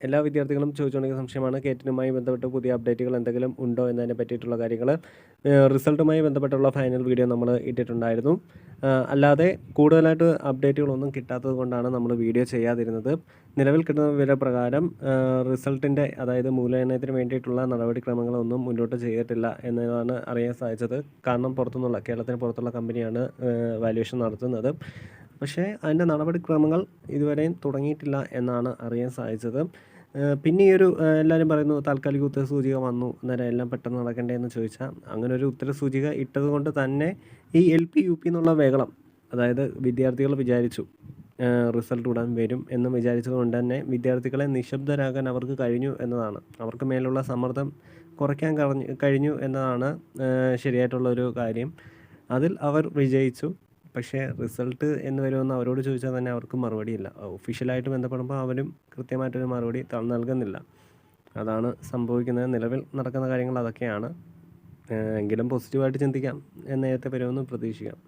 എല്ലാ വിദ്യാർത്ഥികളും ചോദിച്ചുകൊണ്ടിരിക്കുന്ന സംശയമാണ് കേറ്റിനുമായി ബന്ധപ്പെട്ട് പുതിയ അപ്ഡേറ്റുകൾ എന്തെങ്കിലും ഉണ്ടോ എന്നതിനെ പറ്റിയിട്ടുള്ള കാര്യങ്ങൾ. റിസൾട്ടുമായി ബന്ധപ്പെട്ടുള്ള ഫൈനൽ വീഡിയോ നമ്മൾ ഇട്ടിട്ടുണ്ടായിരുന്നു. അല്ലാതെ കൂടുതലായിട്ട് അപ്ഡേറ്റുകളൊന്നും കിട്ടാത്തത് കൊണ്ടാണ് നമ്മൾ വീഡിയോ ചെയ്യാതിരുന്നത്. നിലവിൽ കിട്ടുന്ന വിവരപ്രകാരം റിസൾട്ടിൻ്റെ അതായത് മൂല്യനിർണ്ണയത്തിന് വേണ്ടിയിട്ടുള്ള നടപടിക്രമങ്ങളൊന്നും മുന്നോട്ട് ചെയ്തിട്ടില്ല എന്നതാണ് അറിയാൻ സാധിച്ചത്. കാരണം കേരളത്തിന് പുറത്തുള്ള കമ്പനിയാണ് വാല്യുവേഷൻ നടത്തുന്നത്. പക്ഷേ അതിൻ്റെ നടപടിക്രമങ്ങൾ ഇതുവരെയും തുടങ്ങിയിട്ടില്ല എന്നാണ് അറിയാൻ സാധിച്ചത്. പിന്നെ ഈ ഒരു എല്ലാവരും പറയുന്നു താൽക്കാലിക ഉത്തരസൂചിക വന്നു അന്നേരം എല്ലാം പെട്ടെന്ന് നടക്കണ്ടേ എന്ന് ചോദിച്ചാൽ, അങ്ങനെ ഒരു ഉത്തരസൂചിക ഇട്ടത് കൊണ്ട് തന്നെ ഈ LP UP എന്നുള്ള ബഹളം, അതായത് വിദ്യാർത്ഥികൾ വിചാരിച്ചു റിസൾട്ട് ഉടൻ വരും എന്ന് വിചാരിച്ചത് കൊണ്ട് തന്നെ വിദ്യാർത്ഥികളെ നിശബ്ദരാകാൻ അവർക്ക് കഴിഞ്ഞു എന്നതാണ്. അവർക്ക് മേലുള്ള സമ്മർദ്ദം കുറയ്ക്കാൻ കഴിഞ്ഞു എന്നതാണ് ശരിയായിട്ടുള്ളൊരു കാര്യം. അതിൽ അവർ വിജയിച്ചു. പക്ഷേ റിസൾട്ട് എന്ന് വരുമെന്ന് അവരോട് ചോദിച്ചാൽ തന്നെ അവർക്ക് മറുപടിയില്ല. ഒഫീഷ്യലായിട്ട് ബന്ധപ്പെടുമ്പോൾ അവരും കൃത്യമായിട്ടൊരു മറുപടി നൽകുന്നില്ല. അതാണ് സംഭവിക്കുന്നത്. നിലവിൽ നടക്കുന്ന കാര്യങ്ങൾ അതൊക്കെയാണ്. എങ്കിലും പോസിറ്റീവായിട്ട് ചിന്തിക്കാം. നേരത്തെ വരുമെന്ന് പ്രതീക്ഷിക്കാം.